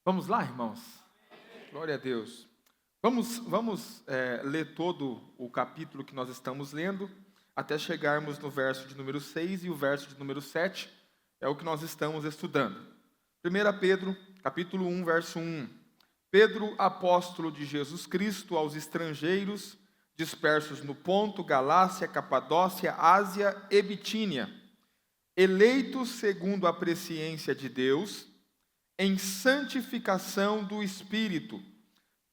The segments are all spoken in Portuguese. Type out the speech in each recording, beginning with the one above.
Vamos lá, irmãos? Glória a Deus. Vamos ler todo o capítulo que nós estamos lendo, até chegarmos no verso de número 6 e o verso de número 7, é o que nós estamos estudando. 1 Pedro, capítulo 1, verso 1. Pedro, apóstolo de Jesus Cristo, aos estrangeiros, dispersos no Ponto, Galácia, Capadócia, Ásia e Bitínia, eleitos segundo a presciência de Deus, em santificação do Espírito,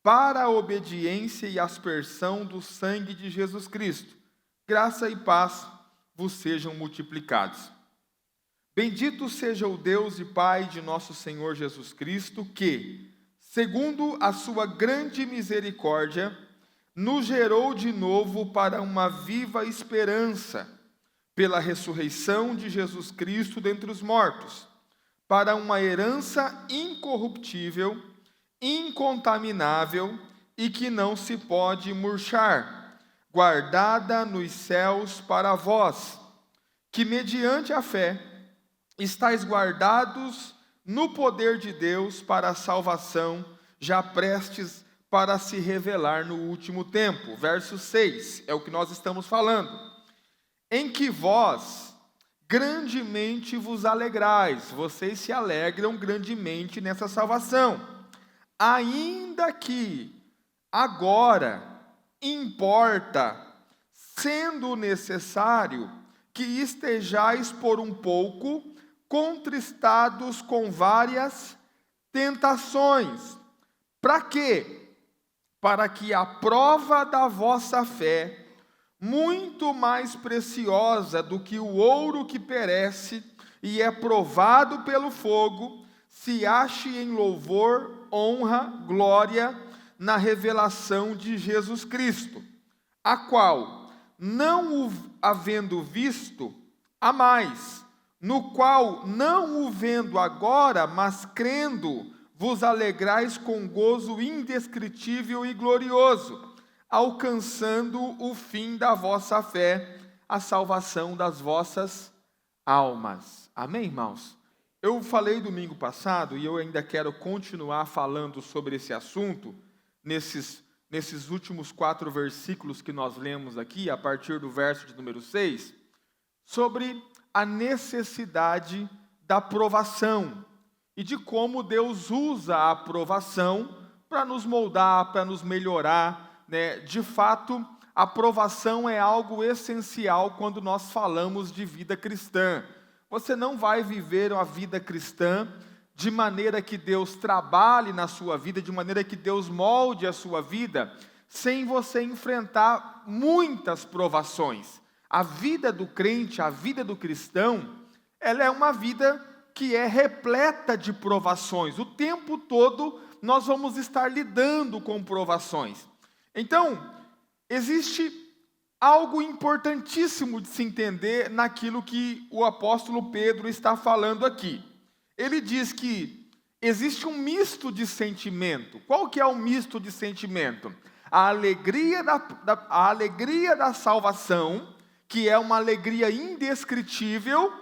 para a obediência e aspersão do sangue de Jesus Cristo. Graça e paz vos sejam multiplicados. Bendito seja o Deus e Pai de nosso Senhor Jesus Cristo, que, segundo a sua grande misericórdia, nos gerou de novo para uma viva esperança, pela ressurreição de Jesus Cristo dentre os mortos, para uma herança incorruptível, incontaminável e que não se pode murchar, guardada nos céus para vós, que mediante a fé estáis guardados no poder de Deus para a salvação, já prestes para se revelar no último tempo. Verso 6, é o que nós estamos falando. Em que vós grandemente vos alegrais, vocês se alegram grandemente nessa salvação, ainda que agora importa, sendo necessário, que estejais por um pouco contristados com várias tentações. Para quê? Para que a prova da vossa fé, muito mais preciosa do que o ouro que perece e é provado pelo fogo, se ache em louvor, honra, glória na revelação de Jesus Cristo, a qual, não o havendo visto, há mais, no qual, não o vendo agora, mas crendo, vos alegrais com gozo indescritível e glorioso, alcançando o fim da vossa fé, a salvação das vossas almas. Amém, irmãos? Eu falei domingo passado, e eu ainda quero continuar falando sobre esse assunto, nesses últimos 4 versículos que nós lemos aqui, a partir do verso de número 6, sobre a necessidade da provação, e de como Deus usa a provação para nos moldar, para nos melhorar. De fato, a provação é algo essencial quando nós falamos de vida cristã. Você não vai viver a vida cristã de maneira que Deus trabalhe na sua vida, de maneira que Deus molde a sua vida, sem você enfrentar muitas provações. A vida do crente, a vida do cristão, ela é uma vida que é repleta de provações. O tempo todo nós vamos estar lidando com provações. Então, existe algo importantíssimo de se entender naquilo que o apóstolo Pedro está falando aqui. Ele diz que existe um misto de sentimento. Qual que é o misto de sentimento? A alegria da salvação, que é uma alegria indescritível,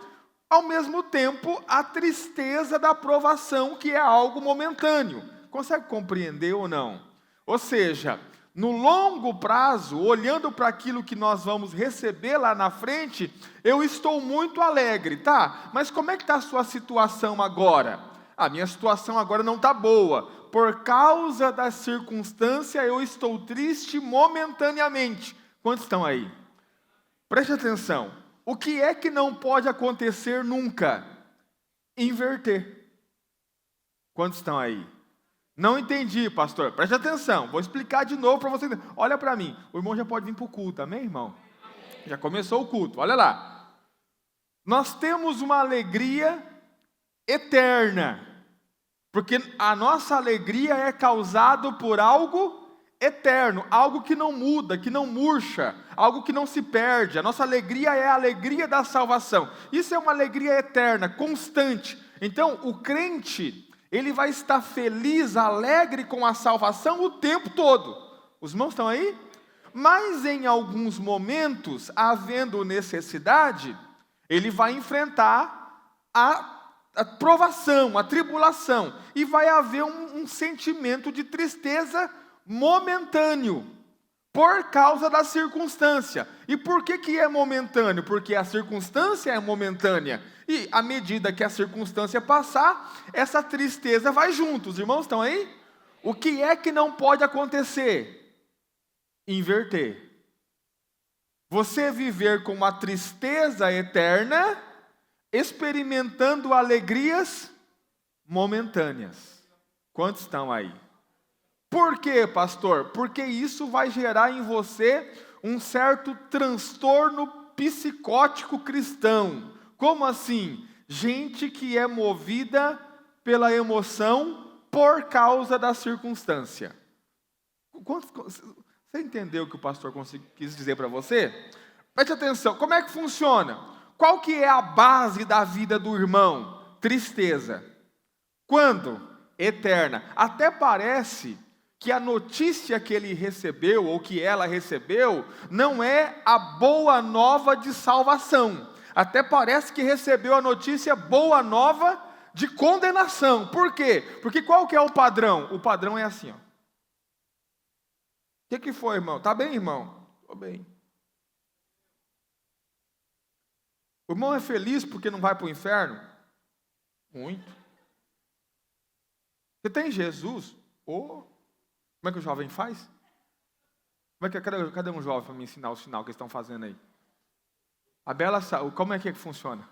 ao mesmo tempo a tristeza da provação, que é algo momentâneo. Consegue compreender ou não? Ou seja, no longo prazo, olhando para aquilo que nós vamos receber lá na frente, eu estou muito alegre, tá? Mas como é que está a sua situação agora? A minha situação agora não está boa. Por causa da circunstância, eu estou triste momentaneamente. Quantos estão aí? Preste atenção. O que é que não pode acontecer nunca? Inverter. Quantos estão aí? Não entendi, pastor. Preste atenção. Vou explicar de novo para você. Olha para mim. O irmão já pode vir para o culto, amém, irmão? Já começou o culto. Olha lá. Nós temos uma alegria eterna. Porque a nossa alegria é causada por algo eterno, algo que não muda, que não murcha, algo que não se perde. A nossa alegria é a alegria da salvação. Isso é uma alegria eterna, constante. Então, o crente, ele vai estar feliz, alegre com a salvação o tempo todo. Os irmãos estão aí? Mas em alguns momentos, havendo necessidade, ele vai enfrentar a a provação, a tribulação, e vai haver um sentimento de tristeza momentâneo, por causa da circunstância. E por que é momentâneo? Porque a circunstância é momentânea, e à medida que a circunstância passar, essa tristeza vai junto. Os irmãos estão aí? O que é que não pode acontecer? Inverter. Você viver com uma tristeza eterna, experimentando alegrias momentâneas. Quantos estão aí? Por quê, pastor? Porque isso vai gerar em você um certo transtorno psicótico cristão. Como assim? Gente que é movida pela emoção por causa da circunstância. Você entendeu o que o pastor quis dizer para você? Preste atenção, como é que funciona? Qual que é a base da vida do irmão? Tristeza. Quando? Eterna. Até parece que a notícia que ele recebeu, ou que ela recebeu, não é a boa nova de salvação. Até parece que recebeu a notícia boa nova de condenação. Por quê? Porque qual que é o padrão? O padrão é assim, ó. O que foi, irmão? Tá bem, irmão? Tô bem. O irmão é feliz porque não vai para o inferno? Muito. Você tem Jesus? Oh. Como é que o jovem faz? Cadê um jovem para me ensinar o sinal que eles estão fazendo aí? A Bela, como é que funciona?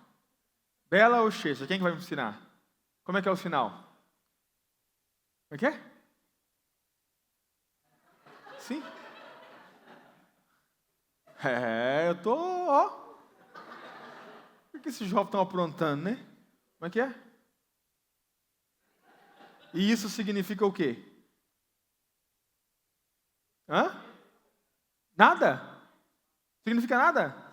Bela ou Checha? Quem que vai me ensinar? Como é que é o sinal? Como é que é? Sim? Eu tô, ó. O que esses jovens estão aprontando, né? Como é que é? E isso significa o quê? Hã? Nada? Significa nada?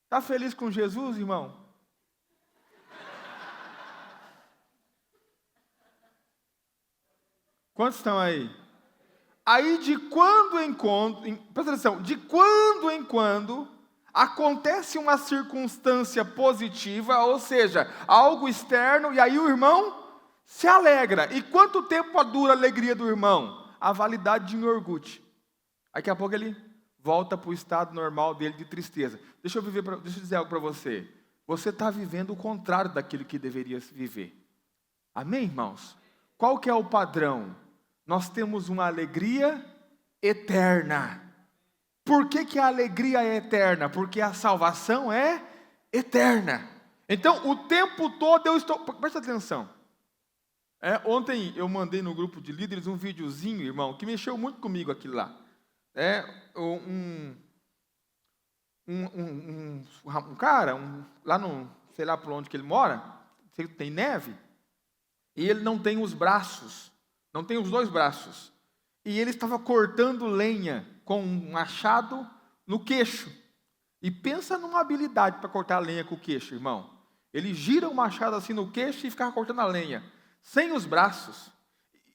Tá feliz com Jesus, irmão? Quantos estão aí? Aí de quando em quando, presta atenção, de quando em quando acontece uma circunstância positiva, ou seja, algo externo, e aí o irmão se alegra. E quanto tempo dura a alegria do irmão? A validade de um iogurte. Daqui a pouco ele volta para o estado normal dele de tristeza. Deixa eu dizer algo para você. Você está vivendo o contrário daquilo que deveria viver. Amém, irmãos? Qual que é o padrão? Nós temos uma alegria eterna. Por que a alegria é eterna? Porque a salvação é eterna. Então, o tempo todo eu estou... Presta atenção. Ontem eu mandei no grupo de líderes um videozinho, irmão, que mexeu muito comigo aquilo lá. Um cara, lá no... sei lá por onde que ele mora, tem neve, e ele não tem os braços. Não tem os dois braços. E ele estava cortando lenha com um machado no queixo. E pensa numa habilidade para cortar a lenha com o queixo, irmão. Ele gira o machado assim no queixo e ficava cortando a lenha, sem os braços.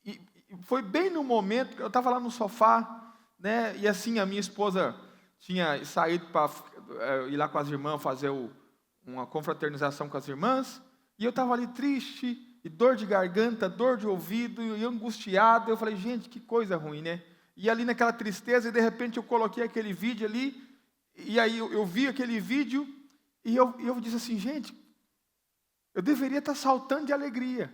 E foi bem no momento que eu estava lá no sofá, né? E assim a minha esposa tinha saído para ir lá com as irmãs fazer uma confraternização com as irmãs. E eu estava ali triste, e dor de garganta, dor de ouvido, e angustiado. Eu falei, gente, que coisa ruim, né? E ali naquela tristeza, e de repente eu coloquei aquele vídeo ali, e aí eu vi aquele vídeo, e eu disse assim, gente, eu deveria estar saltando de alegria.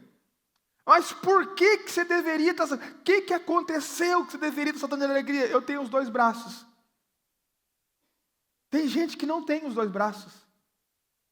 Mas por que você deveria estar saltando? O que aconteceu que você deveria estar saltando de alegria? Eu tenho os dois braços. Tem gente que não tem os dois braços.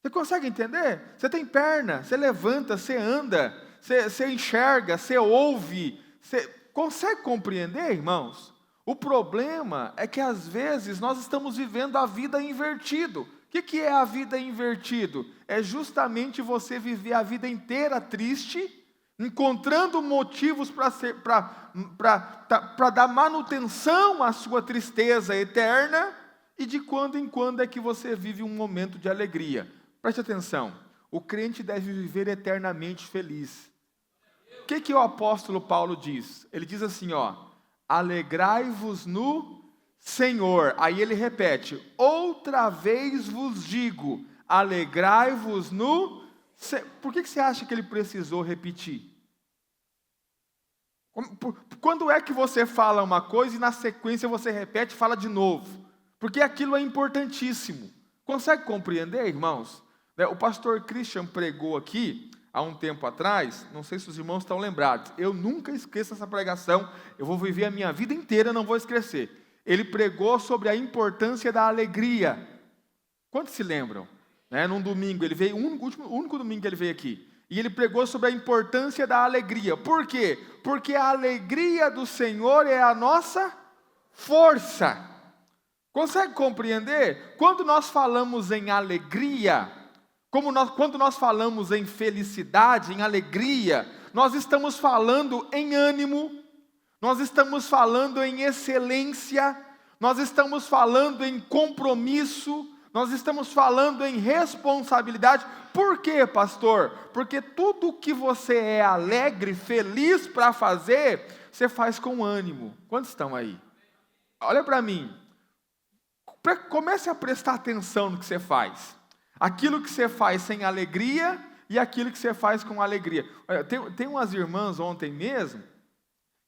Você consegue entender? Você tem perna, você levanta, você anda, você enxerga, você ouve. Você consegue compreender, irmãos? O problema é que às vezes nós estamos vivendo a vida invertido. O que é a vida invertido? É justamente você viver a vida inteira triste, encontrando motivos para dar manutenção à sua tristeza eterna, e de quando em quando é que você vive um momento de alegria. Preste atenção, o crente deve viver eternamente feliz. O que o apóstolo Paulo diz? Ele diz assim, ó, alegrai-vos no Senhor. Aí ele repete: outra vez vos digo, alegrai-vos no Senhor. Por que você acha que ele precisou repetir? Quando é que você fala uma coisa e na sequência você repete e fala de novo? Porque aquilo é importantíssimo. Consegue compreender, irmãos? O pastor Christian pregou aqui há um tempo atrás, não sei se os irmãos estão lembrados, eu nunca esqueço essa pregação, eu vou viver a minha vida inteira, não vou esquecer. Ele pregou sobre a importância da alegria. Quantos se lembram? Num domingo, ele veio, o único domingo que ele veio aqui, e ele pregou sobre a importância da alegria. Por quê? Porque a alegria do Senhor é a nossa força. Consegue compreender? Quando nós falamos em alegria, quando nós falamos em felicidade, em alegria, nós estamos falando em ânimo, nós estamos falando em excelência, nós estamos falando em compromisso, nós estamos falando em responsabilidade. Por quê, pastor? Porque tudo que você é alegre, feliz para fazer, você faz com ânimo. Quantos estão aí? Olha para mim. Comece a prestar atenção no que você faz. Aquilo que você faz sem alegria e aquilo que você faz com alegria. Tem umas irmãs ontem mesmo,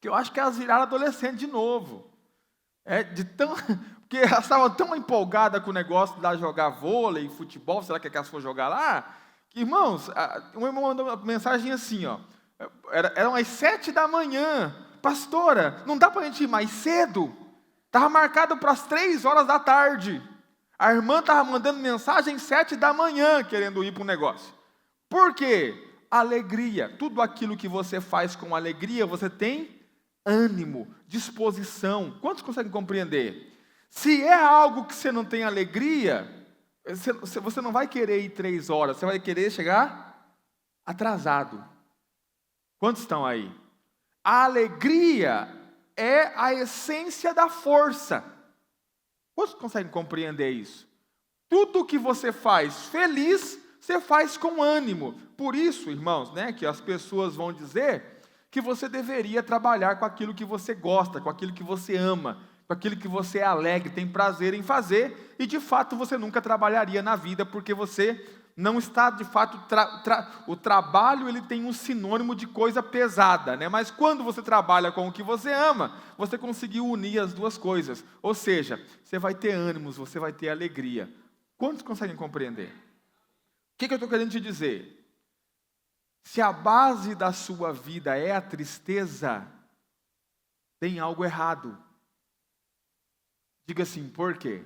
que eu acho que elas viraram adolescente de novo. Porque elas estavam tão empolgadas com o negócio de lá jogar vôlei, futebol, será que elas foram jogar lá? Que, irmãos, uma irmã mandou uma mensagem assim, ó, eram as 7 da manhã, pastora, não dá para a gente ir mais cedo? Estava marcado para as 3 horas da tarde. A irmã estava mandando mensagem 7 da manhã, querendo ir para o negócio. Por quê? Alegria. Tudo aquilo que você faz com alegria, você tem ânimo, disposição. Quantos conseguem compreender? Se é algo que você não tem alegria, você não vai querer ir 3 horas, você vai querer chegar atrasado. Quantos estão aí? A alegria é a essência da força. Quantos conseguem compreender isso? Tudo que você faz feliz, você faz com ânimo. Por isso, irmãos, que as pessoas vão dizer que você deveria trabalhar com aquilo que você gosta, com aquilo que você ama, com aquilo que você é alegre, tem prazer em fazer, e de fato você nunca trabalharia na vida, porque você não está, de fato, o trabalho ele tem um sinônimo de coisa pesada, mas quando você trabalha com o que você ama, você conseguiu unir as duas coisas, ou seja, você vai ter ânimos, você vai ter alegria. Quantos conseguem compreender? O que eu estou querendo te dizer? Se a base da sua vida é a tristeza, tem algo errado. Diga assim, por quê?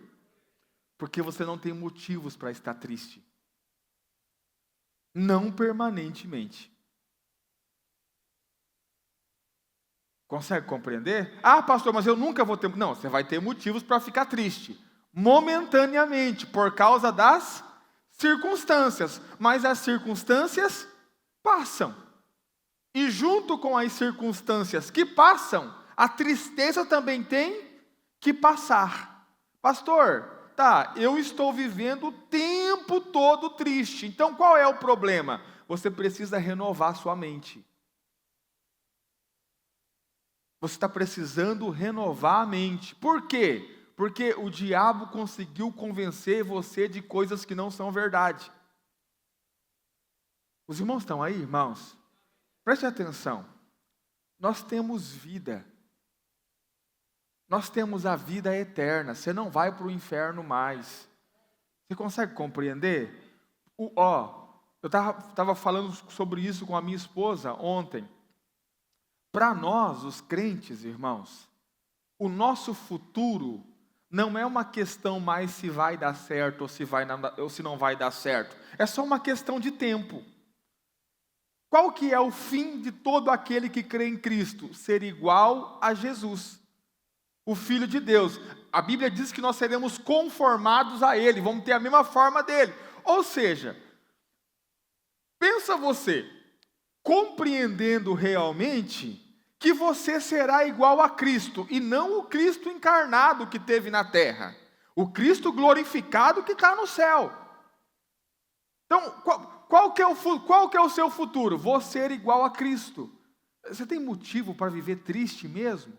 Porque você não tem motivos para estar triste. Não permanentemente. Consegue compreender? Ah, pastor, mas eu nunca vou ter... Não, você vai ter motivos para ficar triste. Momentaneamente, por causa das circunstâncias. Mas as circunstâncias passam. E junto com as circunstâncias que passam, a tristeza também tem que passar. Pastor, eu estou vivendo o tempo todo triste. Então qual é o problema? Você precisa renovar sua mente. Você está precisando renovar a mente. Por quê? Porque o diabo conseguiu convencer você de coisas que não são verdade. Os irmãos estão aí, irmãos? Preste atenção. Nós temos vida. Nós temos a vida eterna. Você não vai para o inferno mais. Você consegue compreender? Eu estava falando sobre isso com a minha esposa ontem. Para nós, os crentes, irmãos, o nosso futuro não é uma questão mais se vai dar certo ou se não vai dar certo. É só uma questão de tempo. Qual que é o fim de todo aquele que crê em Cristo? Ser igual a Jesus, o Filho de Deus. A Bíblia diz que nós seremos conformados a Ele, vamos ter a mesma forma dele. Ou seja, pensa você, compreendendo realmente que você será igual a Cristo, e não o Cristo encarnado que teve na terra, o Cristo glorificado que está no céu. Então, qual que é o seu futuro? Você ser igual a Cristo. Você tem motivo para viver triste mesmo?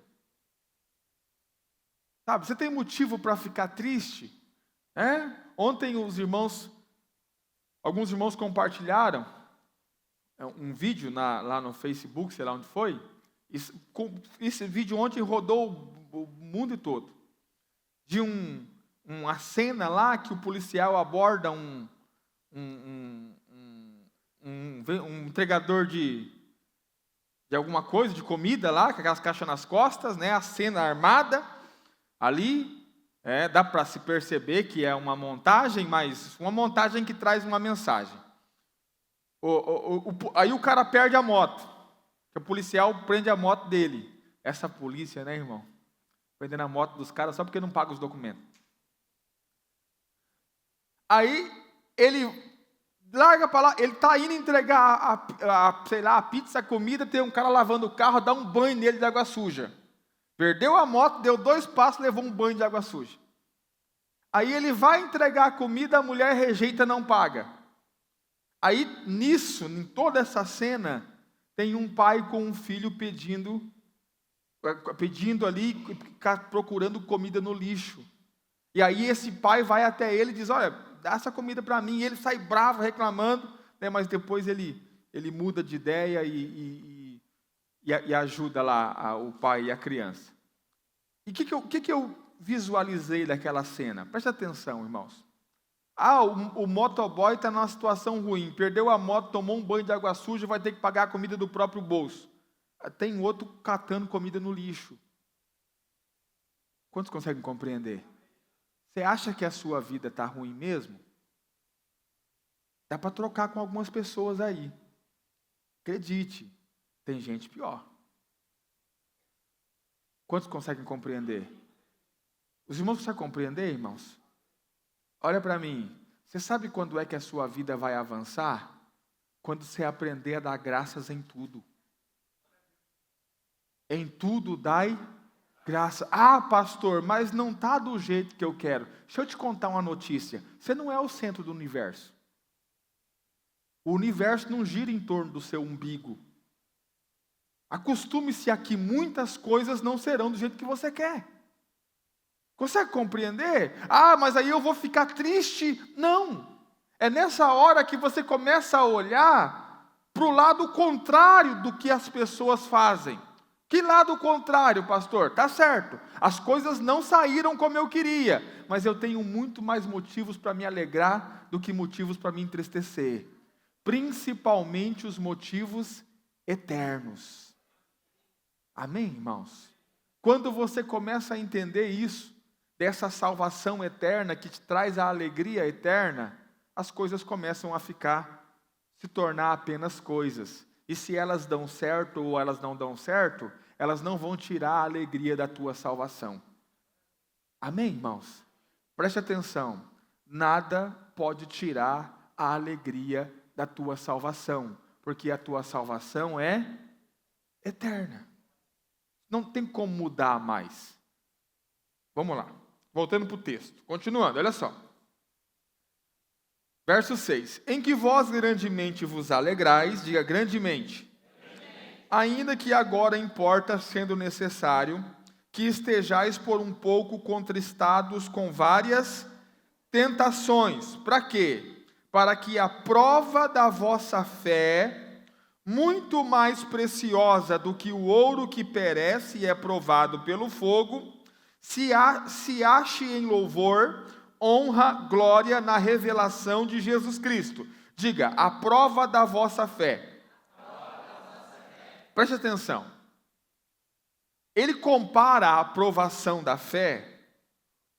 Sabe, você tem motivo para ficar triste? Ontem alguns irmãos compartilharam um vídeo lá no Facebook, sei lá onde foi. Esse vídeo ontem rodou o mundo todo. De uma cena lá que o policial aborda um entregador de alguma coisa, de comida lá, com aquelas caixas nas costas, né? A cena armada ali, dá para se perceber que é uma montagem, mas uma montagem que traz uma mensagem. Aí o cara perde a moto, que o policial prende a moto dele. Essa polícia, né, irmão? Prendendo a moto dos caras só porque não paga os documentos. Aí ele larga para lá, ele está indo entregar a pizza, a comida, tem um cara lavando o carro, dá um banho nele de água suja. Perdeu a moto, deu 2 passos, levou um banho de água suja. Aí ele vai entregar a comida, a mulher rejeita, não paga. Aí em toda essa cena, tem um pai com um filho pedindo ali, procurando comida no lixo. E aí esse pai vai até ele e diz, olha, dá essa comida para mim. E ele sai bravo, reclamando, né, mas depois ele muda de ideia e ajuda lá o pai e a criança. E o que eu visualizei daquela cena? Preste atenção, irmãos. O motoboy está numa situação ruim, perdeu a moto, tomou um banho de água suja, vai ter que pagar a comida do próprio bolso. Tem outro catando comida no lixo. Quantos conseguem compreender? Você acha que a sua vida está ruim mesmo? Dá para trocar com algumas pessoas aí. Acredite, tem gente pior. Quantos conseguem compreender? Os irmãos conseguem compreender, irmãos? Olha para mim. Você sabe quando é que a sua vida vai avançar? Quando você aprender a dar graças em tudo. Em tudo dai graça. Ah, pastor, mas não está do jeito que eu quero. Deixa eu te contar uma notícia. Você não é o centro do universo. O universo não gira em torno do seu umbigo. Acostume-se a que muitas coisas não serão do jeito que você quer. Consegue compreender? Ah, mas aí eu vou ficar triste. Não. É nessa hora que você começa a olhar para o lado contrário do que as pessoas fazem. Que lado contrário, pastor? Tá certo. As coisas não saíram como eu queria, mas eu tenho muito mais motivos para me alegrar do que motivos para me entristecer. Principalmente os motivos eternos. Amém, irmãos? Quando você começa a entender isso, dessa salvação eterna que te traz a alegria eterna, as coisas começam a se tornar apenas coisas. E se elas dão certo ou elas não dão certo, elas não vão tirar a alegria da tua salvação. Amém, irmãos? Preste atenção. Nada pode tirar a alegria da tua salvação, porque a tua salvação é eterna. Não tem como mudar mais. Vamos lá. Voltando para o texto. Continuando, olha só. Verso 6. Em que vós grandemente vos alegrais, diga grandemente. Ainda que agora importa, sendo necessário, que estejais por um pouco contristados com várias tentações. Para quê? Para que a prova da vossa fé, muito mais preciosa do que o ouro que perece e é provado pelo fogo, se ache em louvor, honra, glória na revelação de Jesus Cristo. Diga, a prova da vossa fé. Preste atenção. Ele compara a aprovação da fé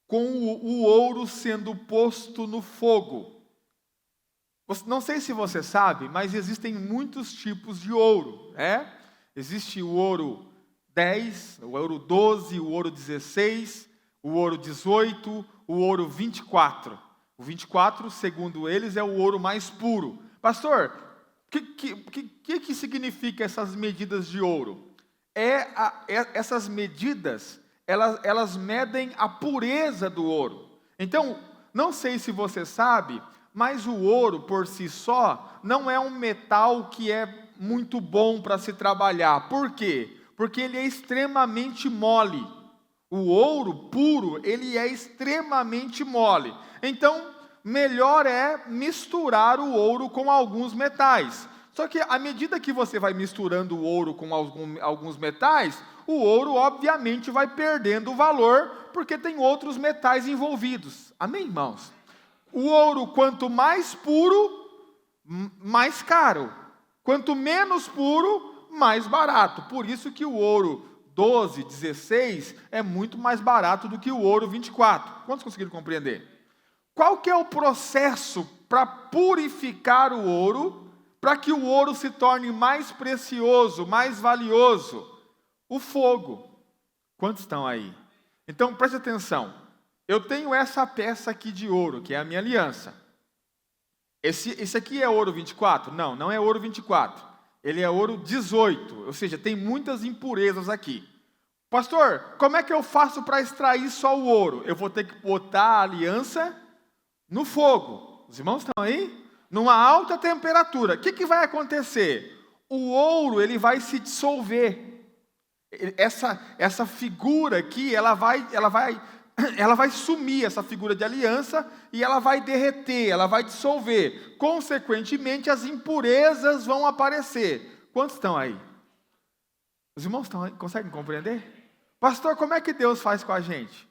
com o ouro sendo posto no fogo. Não sei se você sabe, mas existem muitos tipos de ouro. Existe o ouro 10, o ouro 12, o ouro 16, o ouro 18, o ouro 24. O 24, segundo eles, é o ouro mais puro. Pastor, o que significa essas medidas de ouro? Essas medidas, elas medem a pureza do ouro. Então, não sei se você sabe, mas o ouro por si só não é um metal que é muito bom para se trabalhar. Por quê? Porque ele é extremamente mole. O ouro puro, ele é extremamente mole. Então, melhor é misturar o ouro com alguns metais. Só que à medida que você vai misturando o ouro com alguns metais, o ouro obviamente vai perdendo o valor, porque tem outros metais envolvidos. Amém, irmãos? O ouro, quanto mais puro, mais caro. Quanto menos puro, mais barato. Por isso que o ouro 12, 16 é muito mais barato do que o ouro 24. Quantos conseguiram compreender? Qual que é o processo para purificar o ouro, para que o ouro se torne mais precioso, mais valioso? O fogo. Quantos estão aí? Então, preste atenção. Eu tenho essa peça aqui de ouro, que é a minha aliança. Esse aqui é ouro 24? Não, não é ouro 24. Ele é ouro 18, ou seja, tem muitas impurezas aqui. Pastor, como é que eu faço para extrair só o ouro? Eu vou ter que botar a aliança no fogo. Os irmãos estão aí? Numa alta temperatura. O que vai acontecer? O ouro, ele vai se dissolver. Essa figura aqui, ela vai sumir, essa figura de aliança, e ela vai derreter, ela vai dissolver. Consequentemente, as impurezas vão aparecer. Quantos estão aí? Os irmãos estão aí? Conseguem compreender? Pastor, como é que Deus faz com a gente?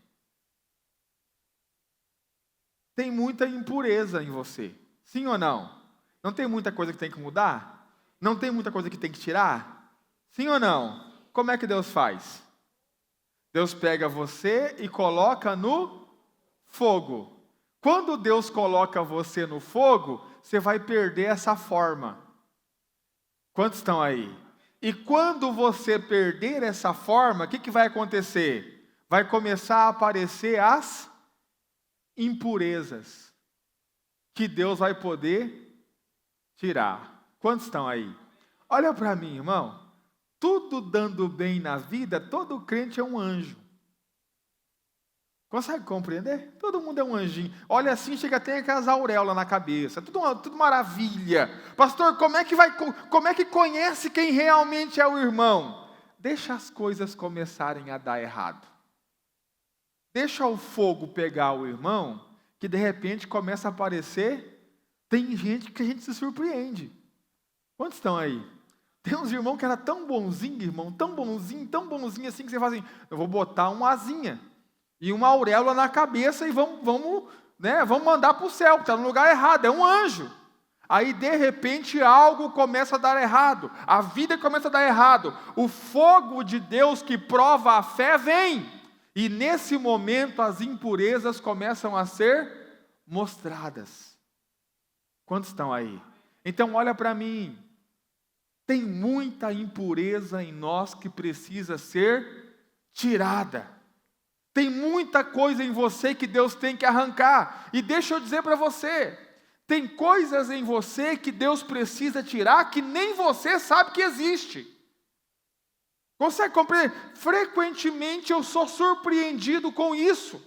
Tem muita impureza em você. Sim ou não? Não tem muita coisa que tem que mudar? Não tem muita coisa que tem que tirar? Sim ou não? Como é que Deus faz? Deus pega você e coloca no fogo. Quando Deus coloca você no fogo, você vai perder essa forma. Quantos estão aí? E quando você perder essa forma, o que vai acontecer? Vai começar a aparecer as impurezas, que Deus vai poder tirar. Quantos estão aí? Olha para mim, irmão. Tudo dando bem na vida, todo crente é um anjo. Consegue compreender? Todo mundo é um anjinho. Olha assim, chega até aquelas auréolas na cabeça. Tudo maravilha. Pastor, como é que conhece quem realmente é o irmão? Deixa as coisas começarem a dar errado. Deixa o fogo pegar o irmão, que de repente começa a aparecer. Tem gente que a gente se surpreende. Quantos estão aí? Tem uns irmãos que era tão bonzinho, irmão, tão bonzinho assim, que você fala assim, eu vou botar uma asinha e uma auréola na cabeça e vamos mandar para o céu, porque está no lugar errado, é um anjo. Aí, de repente, algo começa a dar errado, a vida começa a dar errado, o fogo de Deus que prova a fé vem, e nesse momento as impurezas começam a ser mostradas. Quantos estão aí? Então, olha para mim, tem muita impureza em nós que precisa ser tirada. Tem muita coisa em você que Deus tem que arrancar. E deixa eu dizer para você, tem coisas em você que Deus precisa tirar que nem você sabe que existe. Consegue compreender? Frequentemente eu sou surpreendido com isso.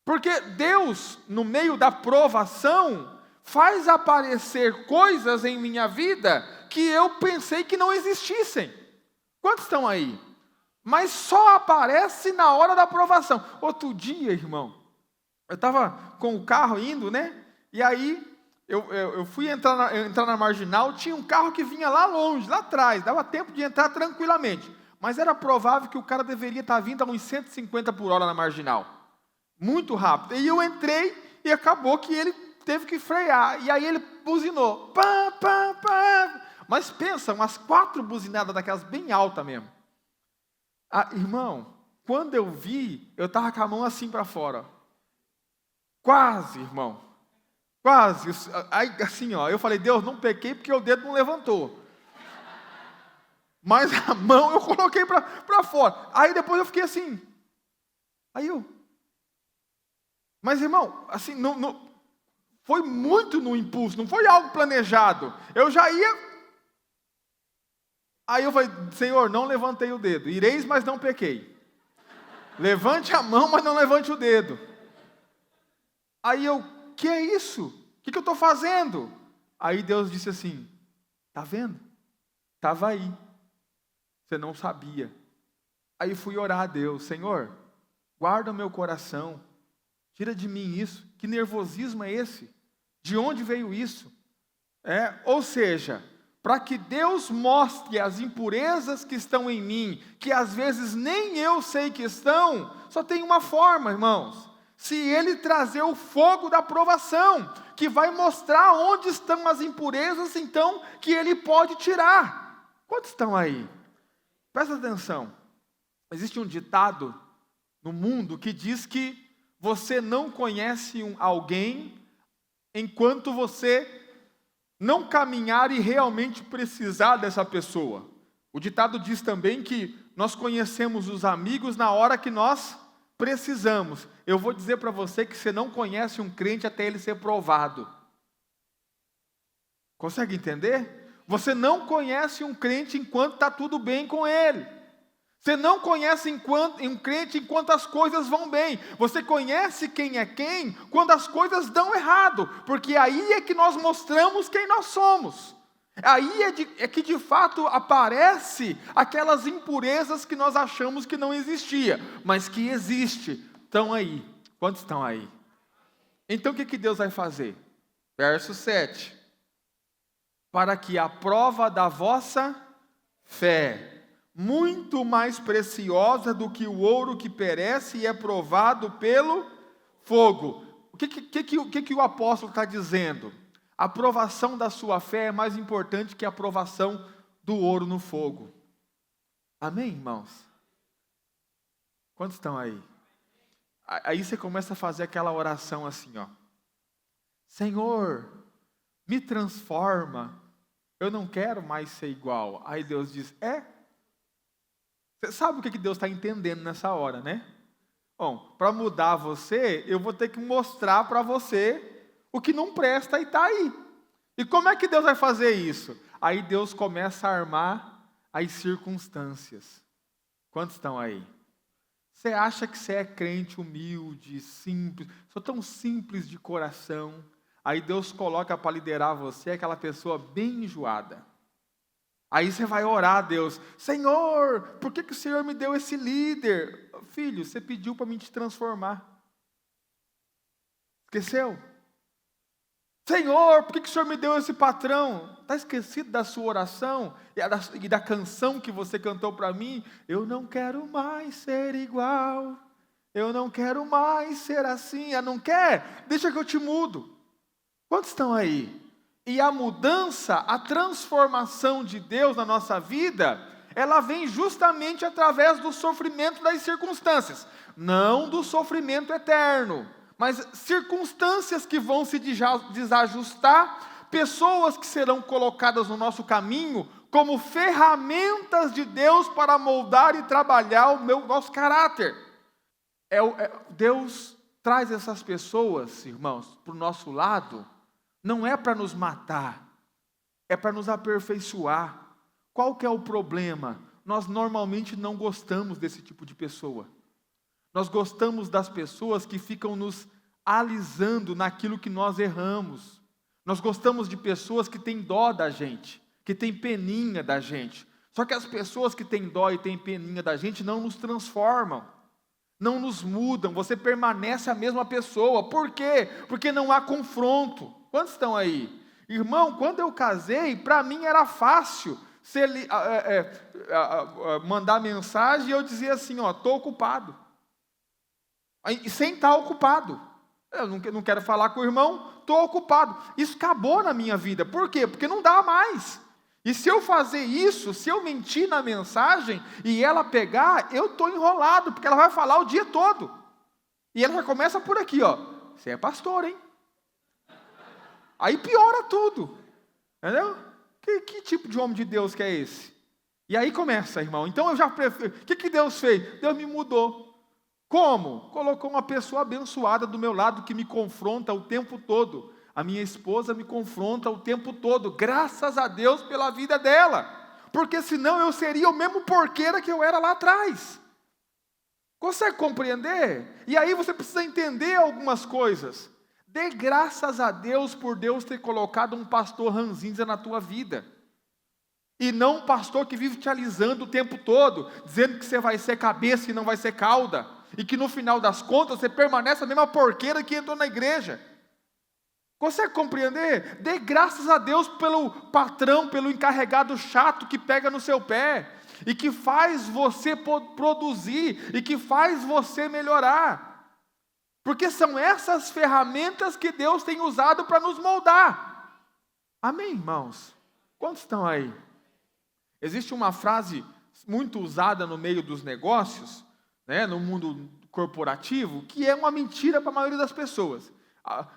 Porque Deus, no meio da provação, faz aparecer coisas em minha vida que eu pensei que não existissem. Quantos estão aí? Mas só aparece na hora da aprovação. Outro dia, irmão, eu estava com o carro indo, né? E aí eu fui entrar na marginal, tinha um carro que vinha lá longe, lá atrás, dava tempo de entrar tranquilamente. Mas era provável que o cara deveria estar vindo a uns 150 por hora na marginal. Muito rápido. E eu entrei e acabou que ele teve que frear. E aí ele buzinou. Pá, pá, pá. Mas pensa, umas 4 buzinadas daquelas bem altas mesmo. Ah, irmão, quando eu vi, eu estava com a mão assim para fora. Quase, irmão. Quase. Aí, assim, ó, eu falei, Deus, não pequei porque o dedo não levantou. Mas a mão eu coloquei para fora. Aí depois eu fiquei assim. Mas, irmão, assim, foi muito no impulso, não foi algo planejado. Eu já ia. Aí eu falei, Senhor, não levantei o dedo. Ireis, mas não pequei. Levante a mão, mas não levante o dedo. Aí que é isso? O que eu estou fazendo? Aí Deus disse assim, tá vendo? Estava aí. Você não sabia. Aí fui orar a Deus, Senhor, Guarda o meu coração. Tira de mim isso. Que nervosismo é esse? De onde veio isso? Ou seja, para que Deus mostre as impurezas que estão em mim, que às vezes nem eu sei que estão, só tem uma forma, irmãos. Se Ele trazer o fogo da provação, que vai mostrar onde estão as impurezas, então, que Ele pode tirar. Quantos estão aí? Presta atenção. Existe um ditado no mundo que diz que você não conhece alguém enquanto você não caminhar e realmente precisar dessa pessoa. O ditado diz também que nós conhecemos os amigos na hora que nós precisamos. Eu vou dizer para você que você não conhece um crente até ele ser provado. Consegue entender? Você não conhece um crente enquanto está tudo bem com ele. Você não conhece um crente enquanto as coisas vão bem. Você conhece quem é quem quando as coisas dão errado. Porque aí é que nós mostramos quem nós somos. Aí é que de fato aparece aquelas impurezas que nós achamos que não existia, mas que existe. Estão aí. Quantos estão aí? Então o que Deus vai fazer? Verso 7. Para que a prova da vossa fé, muito mais preciosa do que o ouro que perece e é provado pelo fogo. O que o apóstolo está dizendo? A provação da sua fé é mais importante que a provação do ouro no fogo. Amém, irmãos? Quantos estão aí? Aí você começa a fazer aquela oração assim, ó. Senhor, me transforma. Eu não quero mais ser igual. Aí Deus diz, Você sabe o que Deus está entendendo nessa hora, né? Bom, para mudar você, eu vou ter que mostrar para você o que não presta e está aí. E como é que Deus vai fazer isso? Aí Deus começa a armar as circunstâncias. Quantos estão aí? Você acha que você é crente humilde, simples, sou tão simples de coração. Aí Deus coloca para liderar você aquela pessoa bem enjoada. Aí você vai orar a Deus, Senhor, por que o Senhor me deu esse líder? Filho, você pediu para mim te transformar. Esqueceu? Senhor, por que o Senhor me deu esse patrão? Está esquecido da sua oração e da canção que você cantou para mim? Eu não quero mais ser igual, eu não quero mais ser assim. Não quer? Deixa que eu te mudo. Quantos estão aí? E a mudança, a transformação de Deus na nossa vida, ela vem justamente através do sofrimento das circunstâncias. Não do sofrimento eterno, mas circunstâncias que vão se desajustar, pessoas que serão colocadas no nosso caminho como ferramentas de Deus para moldar e trabalhar o nosso caráter. Deus traz essas pessoas, irmãos, para o nosso lado. Não é para nos matar, é para nos aperfeiçoar. Qual que é o problema? Nós normalmente não gostamos desse tipo de pessoa. Nós gostamos das pessoas que ficam nos alisando naquilo que nós erramos. Nós gostamos de pessoas que têm dó da gente, que têm peninha da gente. Só que as pessoas que têm dó e têm peninha da gente não nos transformam, não nos mudam, você permanece a mesma pessoa. Por quê? Porque não há confronto. Quantos estão aí? Irmão, quando eu casei, para mim era fácil mandar mensagem e eu dizia assim, estou ocupado. E sem estar ocupado. Eu não quero falar com o irmão, estou ocupado. Isso acabou na minha vida. Por quê? Porque não dá mais. E se eu fazer isso, se eu mentir na mensagem e ela pegar, eu estou enrolado, porque ela vai falar o dia todo. E ela já começa por aqui, você é pastor, hein? Aí piora tudo, entendeu? Que tipo de homem de Deus que é esse? E aí começa, irmão. Então eu já prefiro. O que Deus fez? Deus me mudou. Como? Colocou uma pessoa abençoada do meu lado que me confronta o tempo todo. A minha esposa me confronta o tempo todo. Graças a Deus pela vida dela. Porque senão eu seria o mesmo porqueira que eu era lá atrás. Consegue compreender? E aí você precisa entender algumas coisas. Dê graças a Deus por Deus ter colocado um pastor ranzinza na tua vida. E não um pastor que vive te alisando o tempo todo, dizendo que você vai ser cabeça e não vai ser cauda. e que no final das contas você permanece a mesma porqueira que entrou na igreja. Consegue compreender? Dê graças a Deus pelo patrão, pelo encarregado chato que pega no seu pé e que faz você produzir e que faz você melhorar. Porque são essas ferramentas que Deus tem usado para nos moldar. Amém, irmãos? Quantos estão aí? Existe uma frase muito usada no meio dos negócios, né, no mundo corporativo, que é uma mentira para a maioria das pessoas.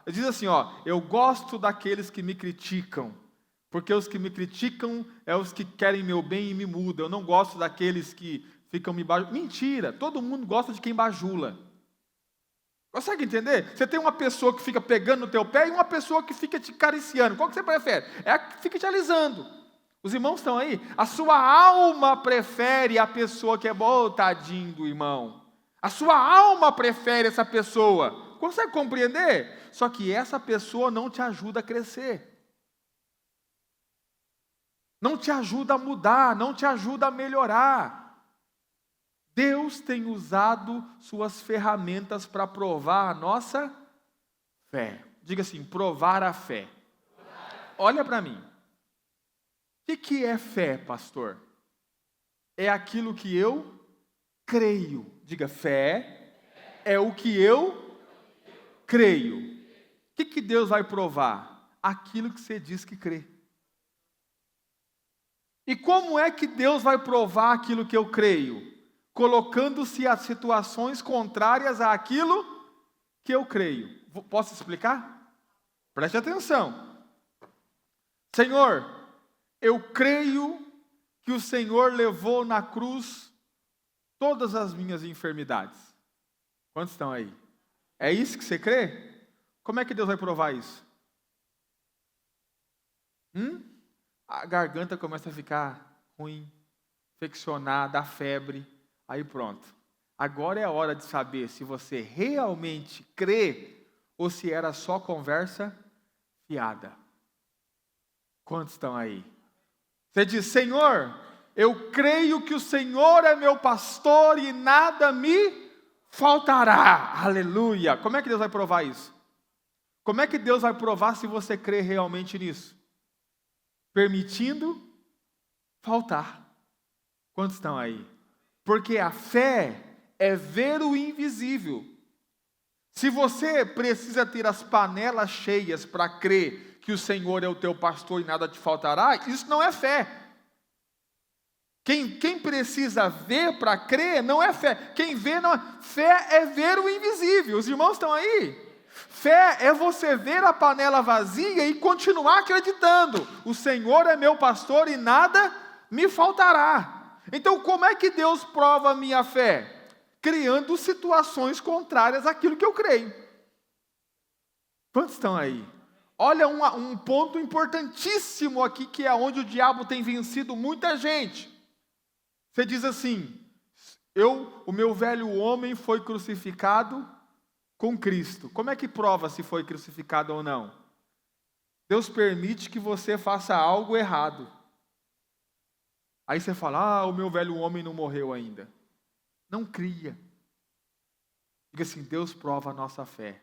Diz assim, eu gosto daqueles que me criticam, porque os que me criticam é os que querem meu bem e me mudam. Eu não gosto daqueles que ficam me bajulando. Mentira, todo mundo gosta de quem bajula. Consegue entender? Você tem uma pessoa que fica pegando no teu pé e uma pessoa que fica te acariciando. Qual que você prefere? É a que fica te alisando. Os irmãos estão aí? A sua alma prefere a pessoa que é boa, tadinho do irmão. A sua alma prefere essa pessoa. Consegue compreender? Só que essa pessoa não te ajuda a crescer. Não te ajuda a mudar, não te ajuda a melhorar. Deus tem usado suas ferramentas para provar a nossa fé. Diga assim, provar a fé. Olha para mim. O que é fé, pastor? É aquilo que eu creio. Diga, fé é o que eu creio. O que Deus vai provar? Aquilo que você diz que crê. E como é que Deus vai provar aquilo que eu creio? Colocando-se a situações contrárias àquilo que eu creio. Posso explicar? Preste atenção. Senhor, eu creio que o Senhor levou na cruz todas as minhas enfermidades. Quantos estão aí? É isso que você crê? Como é que Deus vai provar isso? A garganta começa a ficar ruim, infeccionar, dá febre. Aí pronto. Agora é a hora de saber se você realmente crê ou se era só conversa fiada. Quantos estão aí? Você diz, Senhor, eu creio que o Senhor é meu pastor e nada me faltará. Aleluia. Como é que Deus vai provar isso? Como é que Deus vai provar se você crê realmente nisso? Permitindo faltar. Quantos estão aí? Porque a fé é ver o invisível. Se você precisa ter as panelas cheias para crer que o Senhor é o teu pastor e nada te faltará, isso não é fé. Quem precisa ver para crer não é fé. Quem vê não é. Fé é ver o invisível. Os irmãos estão aí? Fé é você ver a panela vazia e continuar acreditando. O Senhor é meu pastor e nada me faltará. Então, como é que Deus prova a minha fé? Criando situações contrárias àquilo que eu creio. Quantos estão aí? Olha um ponto importantíssimo aqui, que é onde o diabo tem vencido muita gente. Você diz assim, o meu velho homem foi crucificado com Cristo. Como é que prova se foi crucificado ou não? Deus permite que você faça algo errado. Aí você fala, o meu velho homem não morreu ainda. Não cria. Diga assim, Deus prova a nossa fé.